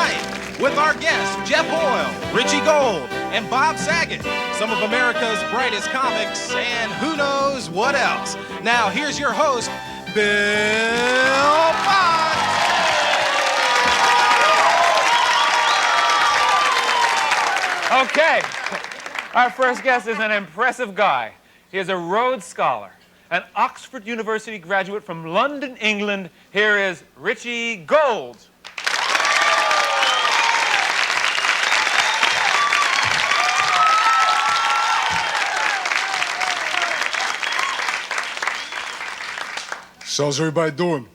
tonight with our guests, Geoff Hoyle, Richie Gold, and Bob Saget, some of America's brightest comics, and who knows what else. Now, here's your host, Bill Boggs. Okay, our first guest is an impressive guy. He is a Rhodes Scholar, an Oxford University graduate from London, England. Here is Richie Gold. So how's everybody doing?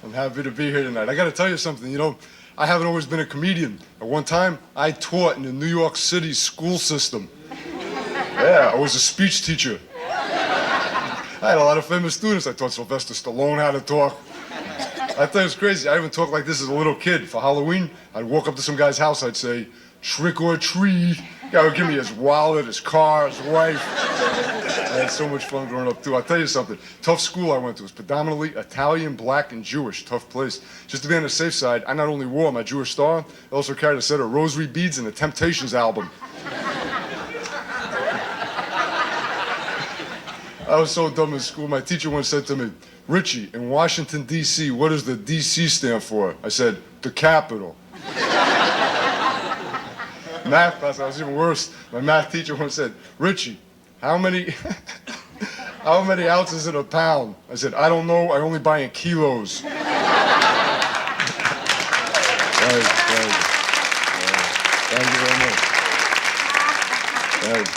I'm happy to be here tonight. I gotta tell you something, you know, I haven't always been a comedian. At one time, I taught in the New York City school system. Yeah, I was a speech teacher. I had a lot of famous students. I taught Sylvester Stallone how to talk. I thought it was crazy. I even talked like this as a little kid. For Halloween, I'd walk up to some guy's house, I'd say, trick or treat. Guy would give me his wallet, his car, his wife. I had so much fun growing up, too. I'll tell you something. Tough school I went to was predominantly Italian, black, and Jewish. Tough place. Just to be on the safe side, I not only wore my Jewish star, I also carried a set of rosary beads and the Temptations album. I was so dumb in school. My teacher once said to me, Richie, in Washington, D.C., what does the D.C. stand for? I said, the capital. Math class, I was even worse. My math teacher once said, Richie, how many ounces in a pound? I said, I don't know, I only buy in kilos. Thank you very much. Thank you.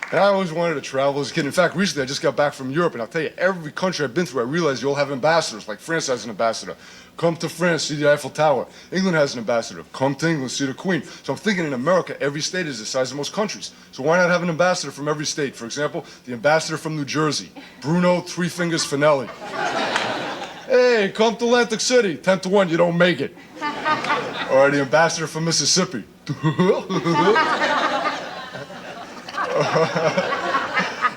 And I always wanted to travel as a kid. In fact, recently I just got back from Europe, and I'll tell you, every country I've been through, I realized you all have ambassadors. Like France has an ambassador. Come to France, see the Eiffel Tower. England has an ambassador. Come to England, see the Queen. So I'm thinking in America, every state is the size of most countries. So why not have an ambassador from every state? For example, the ambassador from New Jersey, Bruno Three Fingers Finelli. Hey, come to Atlantic City. 10 to 1, you don't make it. Or the ambassador from Mississippi.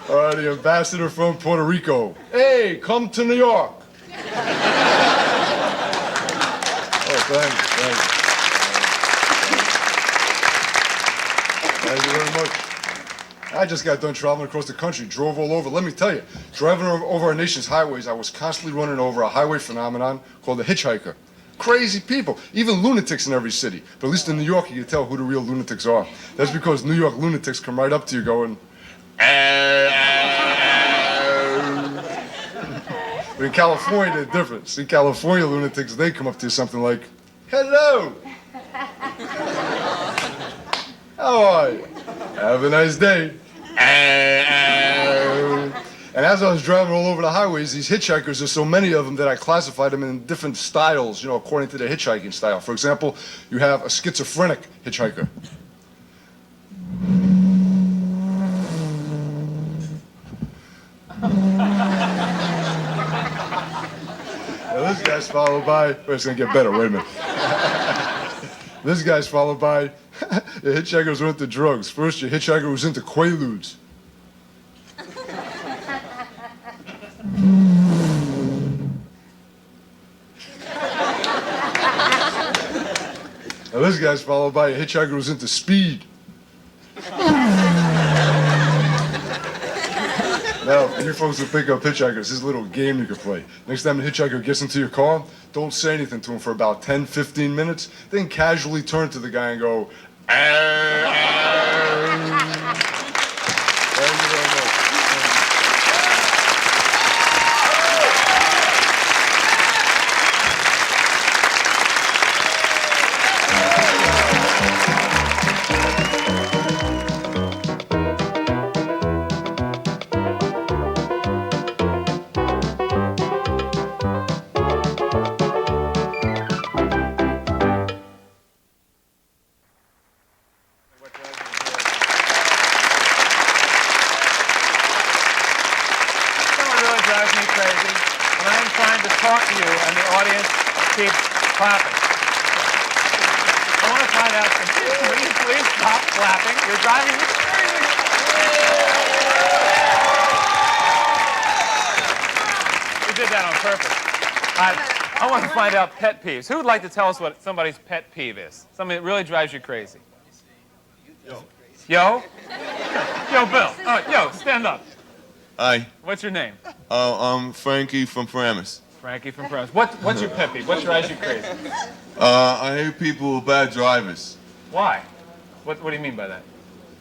Or the ambassador from Puerto Rico. Hey, come to New York. Thank you very much. I just got done traveling across the country, drove all over. Let me tell you, driving over our nation's highways, I was constantly running over a highway phenomenon called the hitchhiker. Crazy people, even lunatics in every city. But at least in New York, you can tell who the real lunatics are. That's because New York lunatics come right up to you going, But in California, they're different. See, California lunatics, they come up to you something like, hello. How are you? Have a nice day. And as I was driving all over the highways, these hitchhikers, there's so many of them that I classified them in different styles, you know, according to their hitchhiking style. For example, you have a schizophrenic hitchhiker. Now this guy's followed by, wait, it's gonna get better, wait a minute. This guy's followed by the hitchhiker who's into drugs. First, your hitchhiker who's into Quaaludes. Now this guy's followed by a hitchhiker who's into speed. Now, for you folks who pick up hitchhikers, this is a little game you can play. Next time the hitchhiker gets into your car, don't say anything to him for about 10, 15 minutes, then casually turn to the guy and go, Thank you very much. Clapping. I want to find out, please stop clapping. You're driving me crazy. You did that on purpose. I want to find out pet peeves. Who would like to tell us what somebody's pet peeve is? Something that really drives you crazy. Yo? Yo, Bill. Oh, yo, stand up. Hi. What's your name? I'm Frankie from Paramus. Frankie from France. What's your pet peeve? What drives you crazy? I hate people with bad drivers. Why? What do you mean by that?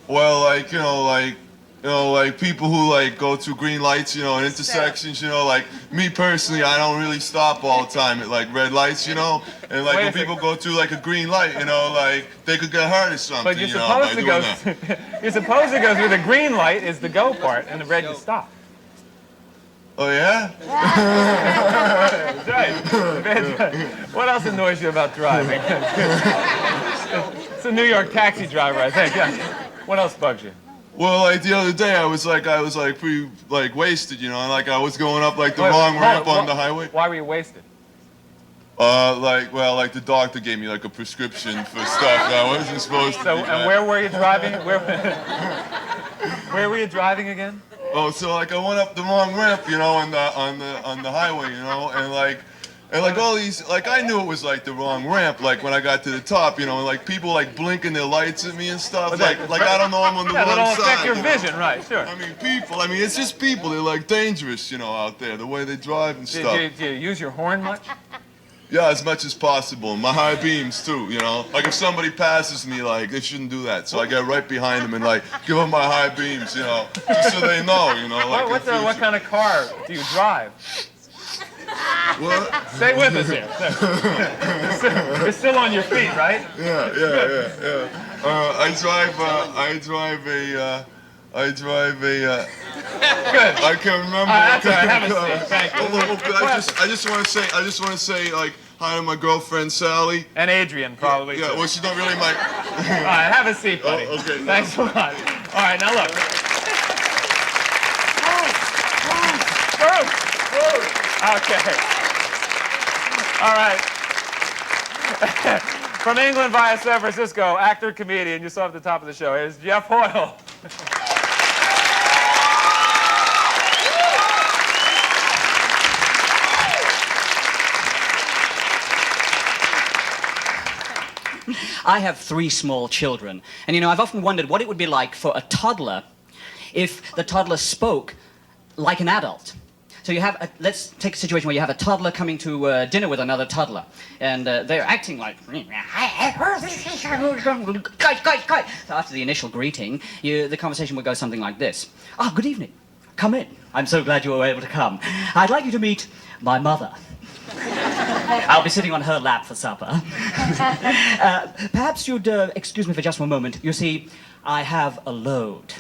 Well, like people who like go through green lights, in intersections, like me personally, I don't really stop all the time at like red lights, and like when people go through like a green light, like they could get hurt or something. But you're supposed to go. You're supposed to go through the green light is the go part, and the red is stop. Oh yeah? That's right. What else annoys you about driving? It's a New York taxi driver, I think. Yeah. What else bugs you? Well, like the other day, I was pretty like wasted, and like I was going up like the wrong ramp on the highway. Why were you wasted? Like the doctor gave me like a prescription for stuff that I wasn't supposed to. So, and where were you driving? Where were you driving again? Oh, so like I went up the wrong ramp, on the highway, and like all these, like I knew it was like the wrong ramp, like when I got to the top, and like people like blinking their lights at me and stuff, like I don't know I'm on the wrong side. That'll affect your vision, right? Sure. I mean, it's just people. They're like dangerous, out there, the way they drive and stuff. Do you use your horn much? Yeah, as much as possible. My high beams too, Like if somebody passes me, like they shouldn't do that. So I get right behind them and like give them my high beams, just so they know, Like what kind of car do you drive? What? Stay with us here. You're still on your feet, right? Yeah. I drive a. Good. I can't remember. That's all right. Have a seat. Thank you. I just want to say like hi to my girlfriend Sally. And Adrian, probably. Yeah. Too. Well, she's not really my. All right. Have a seat, buddy. Oh, okay. Thanks a lot. All right. Now look. Okay. All right. From England via San Francisco, actor, comedian, you saw at the top of the show, here's Geoff Hoyle. I have 3 small children, and I've often wondered what it would be like for a toddler if the toddler spoke like an adult. So let's take a situation where you have a toddler coming to dinner with another toddler, and they're acting like, so after the initial greeting, the conversation would go something like this. Oh, good evening. Come in. I'm so glad you were able to come. I'd like you to meet my mother. I'll be sitting on her lap for supper. Perhaps you'd excuse me for just one moment. You see, I have a load.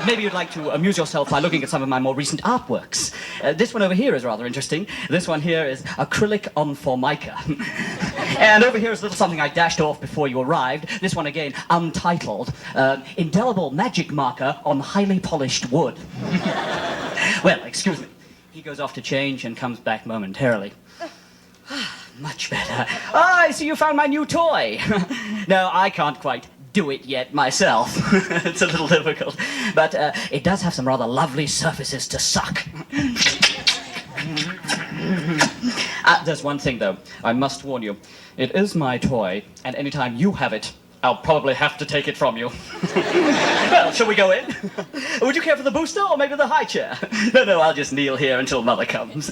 Maybe you'd like to amuse yourself by looking at some of my more recent artworks. This one over here is rather interesting. This one here is acrylic on formica. And over here is a little something I dashed off before you arrived. This one again, untitled. Indelible magic marker on highly polished wood. Well, excuse me. He goes off to change and comes back momentarily. Much better. Oh, I see you found my new toy. No, I can't quite do it yet myself. It's a little difficult. But it does have some rather lovely surfaces to suck. There's one thing, though. I must warn you. It is my toy, and anytime you have it, I'll probably have to take it from you. Well, shall we go in? Would you care for the booster or maybe the high chair? No, I'll just kneel here until Mother comes.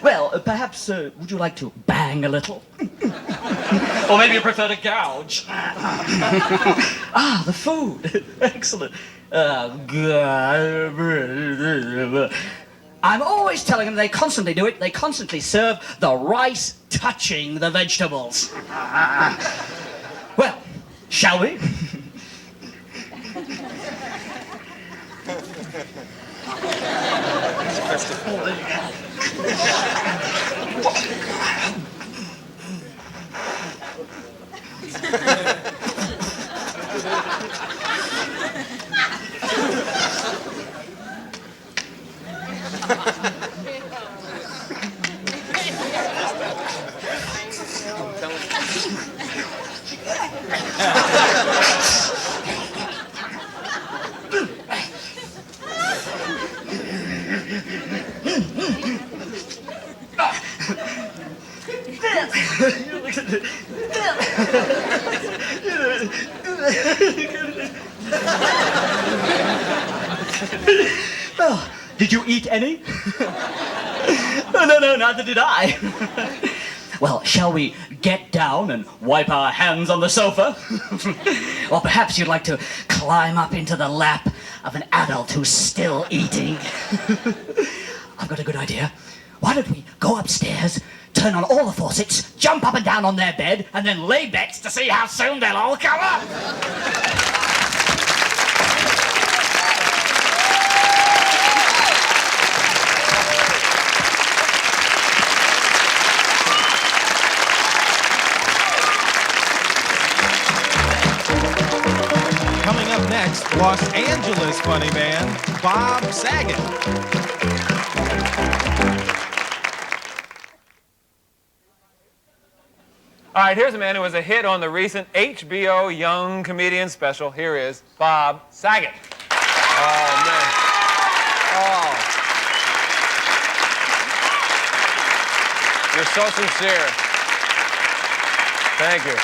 Well, perhaps, would you like to bang a little? Or maybe you prefer to gouge? The food. Excellent. I'm always telling them they constantly do it. They constantly serve the rice touching the vegetables. Well, shall we? Well, did you eat any? No, neither did I. Well, shall we get down and wipe our hands on the sofa? Or perhaps you'd like to climb up into the lap of an adult who's still eating? I've got a good idea. Why don't we go upstairs, turn on all the faucets, jump up and down on their bed, and then lay bets to see how soon they'll all come up? Coming up next, Los Angeles funny man, Bob Saget. All right, here's a man who was a hit on the recent HBO Young Comedian special. Here is Bob Saget. Oh, man. Oh. You're so sincere. Thank you.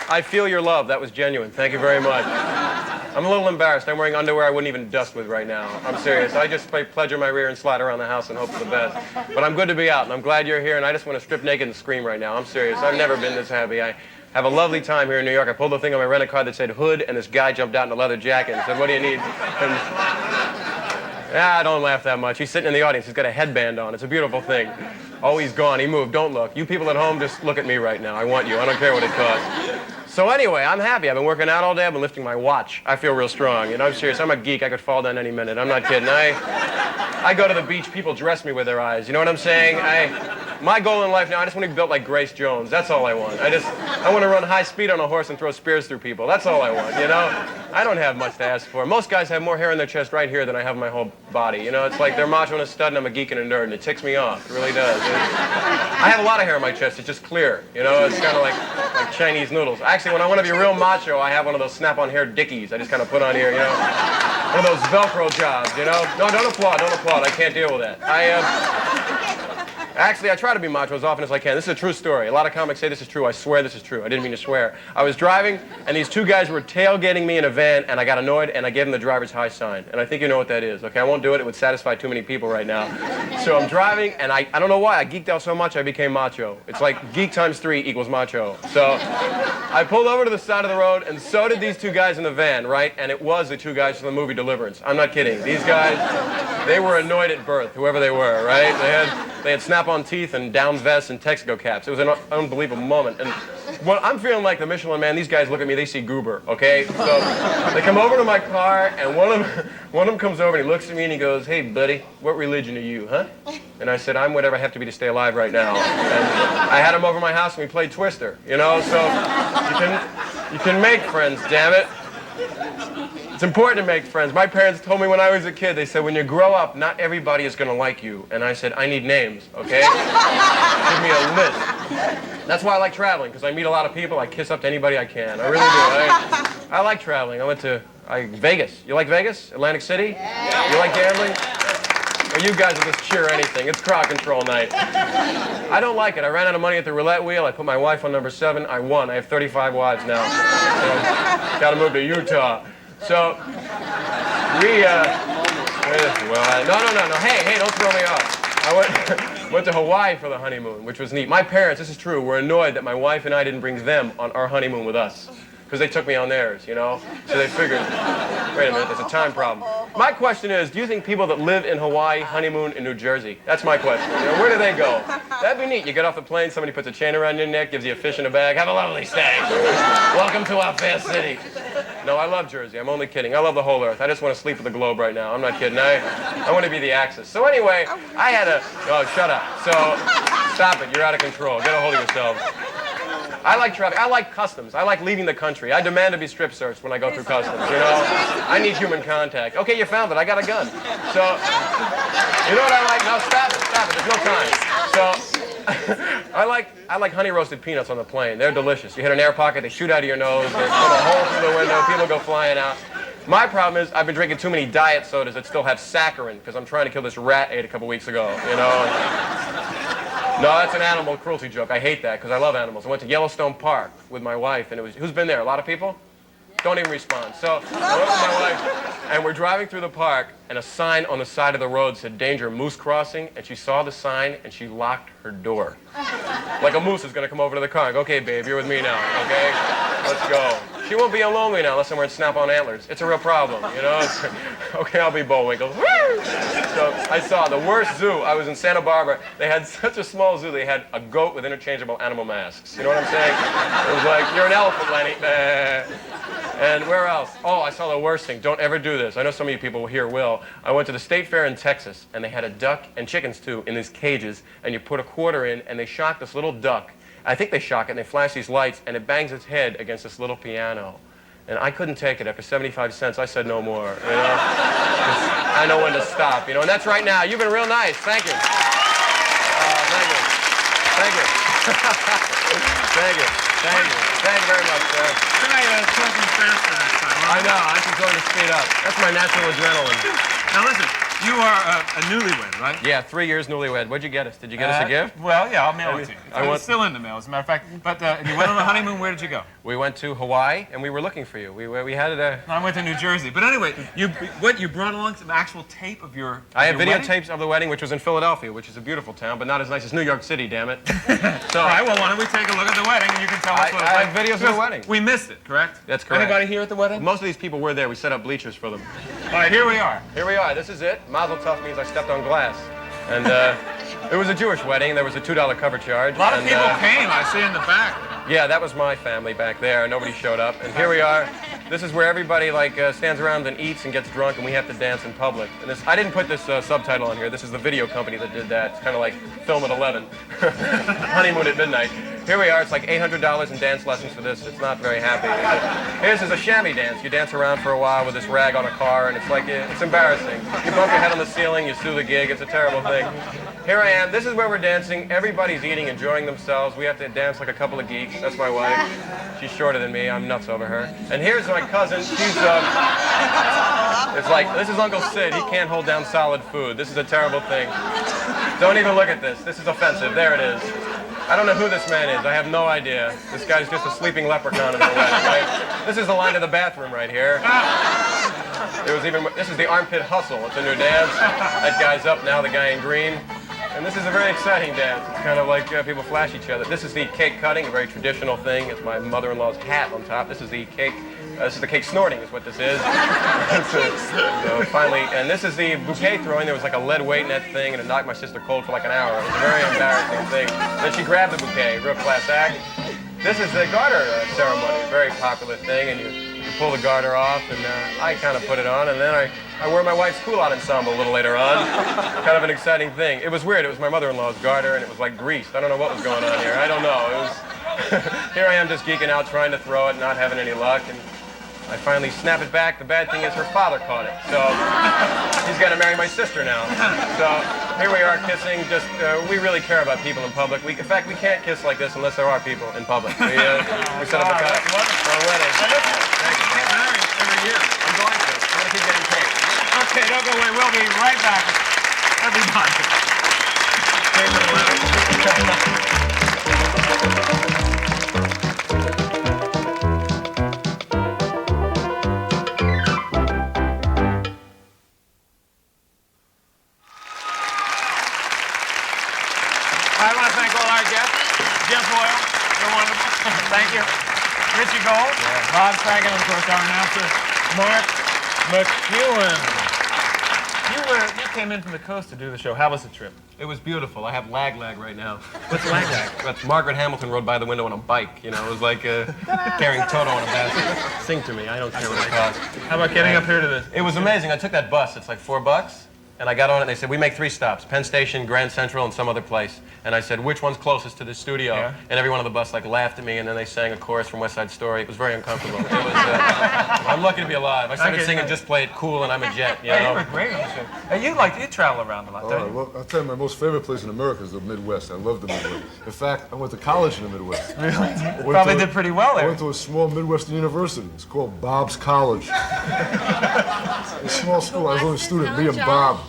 I feel your love. That was genuine. Thank you very much. I'm a little embarrassed. I'm wearing underwear I wouldn't even dust with right now. I'm serious. I just pleasure my rear and slide around the house and hope for the best. But I'm good to be out, and I'm glad you're here, and I just want to strip naked and scream right now. I'm serious. I've never been this happy. I have a lovely time here in New York. I pulled the thing on my rental car that said hood, and this guy jumped out in a leather jacket and said, "What do you need?" And I don't laugh that much. He's sitting in the audience. He's got a headband on. It's a beautiful thing. Oh, he's gone. He moved. Don't look. You people at home, just look at me right now. I want you. I don't care what it costs. So anyway, I'm happy. I've been working out all day. I've been lifting my watch. I feel real strong. You know, I'm serious. I'm a geek. I could fall down any minute. I'm not kidding. I go to the beach. People dress me with their eyes. You know what I'm saying? My goal in life now, I just want to be built like Grace Jones. That's all I want. I want to run high speed on a horse and throw spears through people. That's all I want, you know? I don't have much to ask for. Most guys have more hair in their chest right here than I have in my whole body. You know, it's like they're macho and a stud and I'm a geek and a nerd, and it ticks me off. It really does. I have a lot of hair in my chest. It's just clear, you know? It's kind of like Chinese noodles. Actually, when I want to be real macho, I have one of those snap-on hair dickies I just kind of put on here, you know? One of those Velcro jobs, you know? No, don't applaud. I can't deal with that. Actually, I try to be macho as often as I can. This is a true story. A lot of comics say this is true. I swear this is true. I didn't mean to swear. I was driving, and these two guys were tailgating me in a van, and I got annoyed, and I gave them the driver's high sign. And I think you know what that is, okay? I won't do it. It would satisfy too many people right now. So I'm driving, and I don't know why. I geeked out so much, I became macho. It's like geek times 3 equals macho. So I pulled over to the side of the road, and so did these two guys in the van, right? And it was the two guys from the movie Deliverance. I'm not kidding. These guys, they were annoyed at birth, whoever they were, right? They had snap-on teeth and down vests and Texaco caps. It was an unbelievable moment. And when I'm feeling like the Michelin Man, these guys look at me, they see goober, okay? So they come over to my car, and one of them comes over and he looks at me and he goes, "Hey, buddy, what religion are you, huh?" And I said, "I'm whatever I have to be to stay alive right now." And I had him over my house and we played Twister, you know? So you can make friends, damn it. It's important to make friends. My parents told me when I was a kid, they said, when you grow up, not everybody is going to like you. And I said, I need names, okay? Give me a list. That's why I like traveling, because I meet a lot of people. I kiss up to anybody I can. I really do. I like traveling. I went to Vegas. You like Vegas? Atlantic City? Yeah. You like gambling? Or you guys will just cheer anything. It's crowd control night. I don't like it. I ran out of money at the roulette wheel. I put my wife on number 7. I won. I have 35 wives now. So, got to move to Utah. So, no. Hey, don't throw me off. I went to Hawaii for the honeymoon, which was neat. My parents, this is true, were annoyed that my wife and I didn't bring them on our honeymoon with us. Because they took me on theirs, you know? So they figured, wait a minute, there's a time problem. My question is, do you think people that live in Hawaii honeymoon in New Jersey? That's my question. You know, where do they go? That'd be neat. You get off the plane, somebody puts a chain around your neck, gives you a fish in a bag. Have a lovely stay. Welcome to our fair city. No, I love Jersey. I'm only kidding. I love the whole earth. I just want to sleep with the globe right now. I'm not kidding. I want to be the axis. So anyway, I had a... Oh, shut up. So, stop it. You're out of control. Get a hold of yourself. I like traffic. I like customs. I like leaving the country. I demand to be strip searched when I go through customs, you know? I need human contact. Okay, you found it. I got a gun. So, you know what I like? No, stop it. There's no time. So, I like honey roasted peanuts on the plane. They're delicious. You hit an air pocket, they shoot out of your nose, they put a hole through the window, people go flying out. My problem is I've been drinking too many diet sodas that still have saccharin because I'm trying to kill this rat I ate a couple weeks ago, you know? No, that's an animal cruelty joke. I hate that because I love animals. I went to Yellowstone Park with my wife, and it was, who's been there? A lot of people? Don't even respond. So I went with my wife, and we're driving through the park, and a sign on the side of the road said, "Danger, moose crossing," and she saw the sign, and she locked her door. Like a moose is going to come over to the car and go, "Okay, babe, you're with me now, okay? Let's go." She won't be lonely now unless I'm wearing snap-on antlers. It's a real problem, you know? Okay, I'll be Bullwinkle. So I saw the worst zoo. I was in Santa Barbara. They had such a small zoo. They had a goat with interchangeable animal masks. You know what I'm saying? It was like, "You're an elephant, Lenny." And where else? Oh, I saw the worst thing. Don't ever do this. I know some of you people here will. I went to the State Fair in Texas, and they had a duck and chickens, too, in these cages, and you put a quarter in, and they shock this little duck. I think they shock it, and they flash these lights, and it bangs its head against this little piano. And I couldn't take it. After 75 cents, I said no more, you know? I know when to stop, you know? And that's right now. You've been real nice. Thank you. Thank you. Thank you. Thank you. Thank you. Thank you very much, sir. Try talking faster next time. I know. I can go to speed up. That's my natural adrenaline. Now listen, you are a newlywed, right? Yeah, 3 years newlywed. What'd you get us? Did you get us a gift? Well, yeah, I'll mail it to you. It's I still in the mail, as a matter of fact. But you went on a honeymoon. Where did you go? We went to Hawaii, and we were looking for you. We had it. I went to New Jersey. But anyway, you brought along some actual tape of your I have wedding? videotapes of the wedding, which was in Philadelphia, which is a beautiful town, but not as nice as New York City, damn it. So, all right, well, why don't we take a look at the wedding, and you can tell us what it's I like. have videos of the wedding. We missed it, correct? That's correct. Anybody here at the wedding? Most of these people were there. We set up bleachers for them. All right, here we are. Here we are. This is it. Mazel tov means I stepped on glass. And it was a Jewish wedding. There was a $2 cover charge. A lot of people came. I see in the back. Yeah, that was my family back there. Nobody showed up. And here we are. This is where everybody stands around and eats and gets drunk, and we have to dance in public. And this, I didn't put this subtitle on here. This is the video company that did that. It's kind of like Film at 11, Honeymoon at Midnight. Here we are. It's like $800 in dance lessons for this. It's not very happy. Here's a chamois dance. You dance around for a while with this rag on a car, and it's like it's embarrassing. You bump your head on the ceiling. You sue the gig. It's a terrible thing. Here I am. This is where we're dancing. Everybody's eating, enjoying themselves. We have to dance like a couple of geeks. That's my wife. She's shorter than me. I'm nuts over her. And here's my cousin. She's it's like, this is Uncle Sid. He can't hold down solid food. This is a terrible thing. Don't even look at this. This is offensive. There it is. I don't know who this man is. I have no idea. This guy's just a sleeping leprechaun in the wedding, right? This is the line to the bathroom right here. This is the armpit hustle. It's a new dance. That guy's up now, the guy in green. And this is a very exciting dance. It's kind of like people flash each other. This is the cake cutting, a very traditional thing. It's my mother-in-law's hat on top. This is the cake. This is the cake snorting, is what this is. Finally, and this is the bouquet throwing. There was like a lead weight in that thing, and it knocked my sister cold for like an hour. It was a very embarrassing thing. Then she grabbed the bouquet, real class act. This is the garter ceremony, a very popular thing, and you pull the garter off, and I kind of put it on, and then I wore my wife's cool-out ensemble a little later on. Kind of an exciting thing. It was weird. It was my mother-in-law's garter, and it was like greased. I don't know what was going on here. I don't know. It was here I am just geeking out, trying to throw it, not having any luck, and I finally snap it back. The bad thing is her father caught it, so he's got to marry my sister now. So here we are kissing. Just we really care about people in public. In fact, we can't kiss like this unless there are people in public. We set up a cut for a wedding. Thank you. Get married every year. I'm going to. I'm going to keep getting paid. Okay, don't go away. We'll be right back. Everybody. I want to thank all our guests. Geoff Hoyle, you're wonderful. Thank you. Richie Gold, Boggs, Saget, and of course our announcer, Mark McEwen. You came in from the coast to do the show. How was the trip? It was beautiful. I have lag right now. What's lag? That's Margaret Hamilton rode by the window on a bike. You know, it was like carrying Toto on a basket. Sing to me. I don't care what it costs. How about getting up here to this? It was amazing. I took that bus. It's like $4. And I got on it, and they said, we make 3 stops, Penn Station, Grand Central, and some other place. And I said, which one's closest to the studio? Yeah. And everyone on the bus laughed at me, and then they sang a chorus from West Side Story. It was very uncomfortable. It was, I'm lucky to be alive. I started singing Just Play It Cool, and I'm a jet, you know? You were great on the show. And you travel around a lot, don't you? Well, I'll tell you, my most favorite place in America is the Midwest. I love the Midwest. In fact, I went to college in the Midwest. Really? You probably did pretty well there. I went to a small Midwestern university. It's called Bob's College. A small school. I was only a student, me and Bob.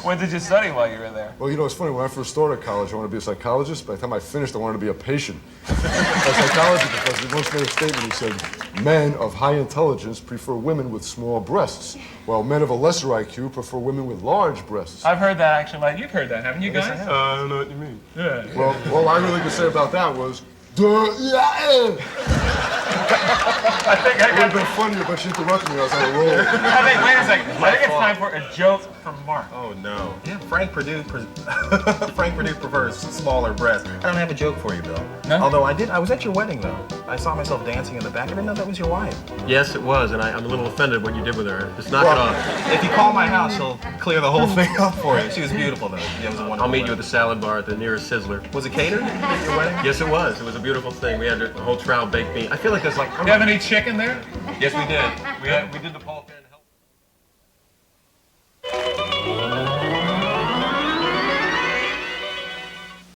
What did you study while you were there? Well, you know, it's funny. When I first started college, I wanted to be a psychologist. By the time I finished, I wanted to be a patient. My psychology professor once made a statement. He said, men of high intelligence prefer women with small breasts, while men of a lesser IQ prefer women with large breasts. I've heard that, actually. Like, you've heard that, haven't you guys? I don't know what you mean. Yeah. Well, all I really could say about that was, duh, yeah. I think I It would have got... been funnier, but she interrupted me. I was on a roll. Wait a second. I think it's time for a joke from Mark. Oh no. Yeah, Frank Purdue prefers smaller breasts. I don't have a joke for you, Bill. No? Although I was at your wedding though. I saw myself dancing in the back. I didn't know that was your wife. Yes, it was, and I'm a little offended what you did with her. Just knock it off. If you call my house, she'll clear the whole thing up for you. She was beautiful though. Yeah, it was a wonderful I'll meet you at wedding. the salad bar at the nearest Sizzler. Was it catered at your wedding? Yes, it was. It was a beautiful thing. We had a whole trout baked bean. I feel like there's like... Do you have any chicken there? Yes, we did. We did the Paul Fan.